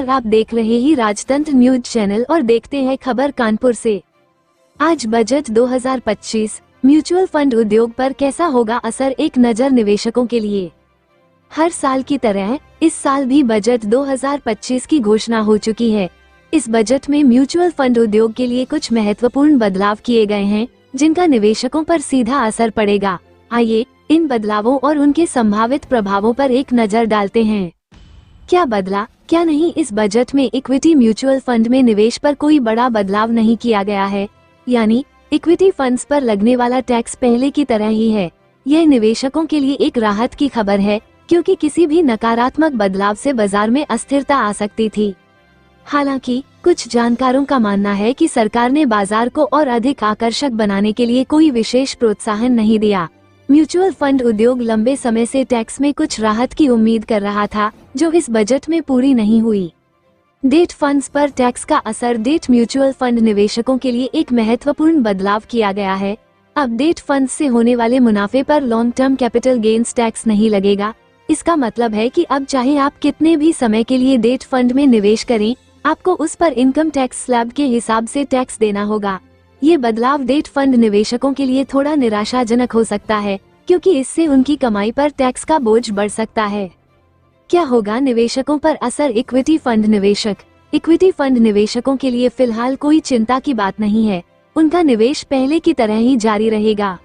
नमस्कार, आप देख रहे ही राजतंत्र न्यूज चैनल और देखते हैं खबर कानपुर से। आज बजट 2025 म्यूचुअल फंड उद्योग पर कैसा होगा असर, एक नजर निवेशकों के लिए। हर साल की तरह इस साल भी बजट 2025 की घोषणा हो चुकी है। इस बजट में म्यूचुअल फंड उद्योग के लिए कुछ महत्वपूर्ण बदलाव किए गए हैं, जिनका निवेशकों पर सीधा असर पड़ेगा। आइए इन बदलावों और उनके संभावित प्रभावों पर एक नजर डालते हैं। क्या बदला, क्या नहीं। इस बजट में इक्विटी म्यूचुअल फंड में निवेश पर कोई बड़ा बदलाव नहीं किया गया है, यानी इक्विटी फंड्स पर लगने वाला टैक्स पहले की तरह ही है। यह निवेशकों के लिए एक राहत की खबर है, क्योंकि किसी भी नकारात्मक बदलाव से बाजार में अस्थिरता आ सकती थी। हालांकि कुछ जानकारों का मानना है कि सरकार ने बाजार को और अधिक आकर्षक बनाने के लिए कोई विशेष प्रोत्साहन नहीं दिया। म्यूचुअल फंड उद्योग लंबे समय से टैक्स में कुछ राहत की उम्मीद कर रहा था, जो इस बजट में पूरी नहीं हुई। डेट फंड्स पर टैक्स का असर। डेट म्यूचुअल फंड निवेशकों के लिए एक महत्वपूर्ण बदलाव किया गया है। अब डेट फंड्स से होने वाले मुनाफे पर long term capital gains tax नहीं लगेगा। इसका मतलब है कि अब चाहे आप कितने भी समय के लिए डेट फंड में निवेश करें, आपको उस पर इनकम टैक्स स्लैब के हिसाब से टैक्स देना होगा। ये बदलाव डेट फंड निवेशकों के लिए थोड़ा निराशाजनक हो सकता है, क्योंकि इससे उनकी कमाई पर टैक्स का बोझ बढ़ सकता है। क्या होगा निवेशकों पर असर। इक्विटी फंड निवेशक। इक्विटी फंड निवेशकों के लिए फिलहाल कोई चिंता की बात नहीं है, उनका निवेश पहले की तरह ही जारी रहेगा।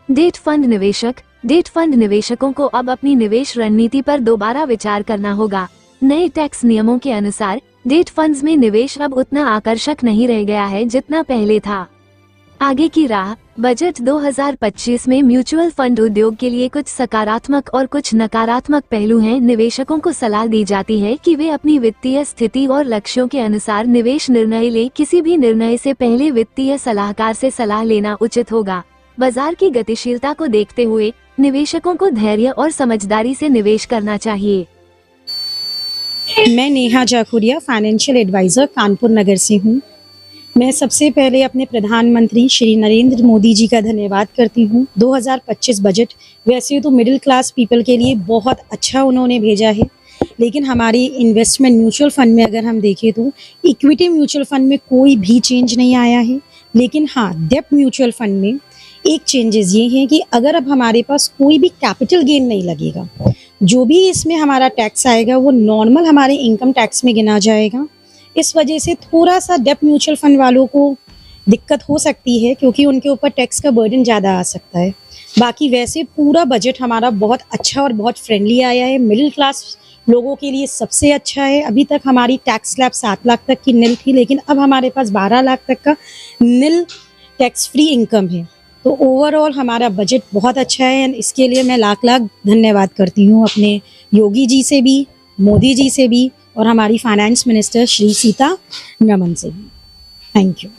डेट फंड निवेशक। डेट फंड निवेशकों को अब अपनी निवेश रणनीति पर दोबारा विचार करना होगा। नए टैक्स नियमों के अनुसार डेट फंड्स में निवेश अब उतना आकर्षक नहीं रह गया है जितना पहले था। आगे की राह। बजट 2025 में म्यूचुअल फंड उद्योग के लिए कुछ सकारात्मक और कुछ नकारात्मक पहलू हैं। निवेशकों को सलाह दी जाती है कि वे अपनी वित्तीय स्थिति और लक्ष्यों के अनुसार निवेश निर्णय लें। किसी भी निर्णय से पहले वित्तीय सलाहकार से सलाह लेना उचित होगा। बाजार की गतिशीलता को देखते हुए निवेशकों को धैर्य और समझदारी से निवेश करना चाहिए। मैं नेहा जाखुरिया, फाइनेंशियल एडवाइज़र कानपुर नगर से हूँ। मैं सबसे पहले अपने प्रधानमंत्री श्री नरेंद्र मोदी जी का धन्यवाद करती हूँ। 2025 बजट वैसे तो मिडिल क्लास पीपल के लिए बहुत अच्छा उन्होंने भेजा है, लेकिन हमारी इन्वेस्टमेंट म्यूचुअल फंड में अगर हम देखें तो इक्विटी म्यूचुअल फंड में कोई भी चेंज नहीं आया है। लेकिन हाँ, डेब्ट म्यूचुअल फंड में एक चेंजेस ये हैं कि अगर अब हमारे पास कोई भी कैपिटल गेन नहीं लगेगा, जो भी इसमें हमारा टैक्स आएगा वो नॉर्मल हमारे इनकम टैक्स में गिना जाएगा। इस वजह से थोड़ा सा डेब्ट म्यूचुअल फंड वालों को दिक्कत हो सकती है, क्योंकि उनके ऊपर टैक्स का बर्डन ज़्यादा आ सकता है। बाकी वैसे पूरा बजट हमारा बहुत अच्छा और बहुत फ्रेंडली आया है। मिडिल क्लास लोगों के लिए सबसे अच्छा है। अभी तक हमारी टैक्स स्लैब 7 लाख तक की निल थी, लेकिन अब हमारे पास 12 लाख तक का निल टैक्स फ्री इनकम है। तो ओवरऑल हमारा बजट बहुत अच्छा है, एंड इसके लिए मैं लाख लाख धन्यवाद करती हूँ अपने योगी जी से भी, मोदी जी से भी, और हमारी फाइनेंस मिनिस्टर श्री सीतारमण से भी। Thank you.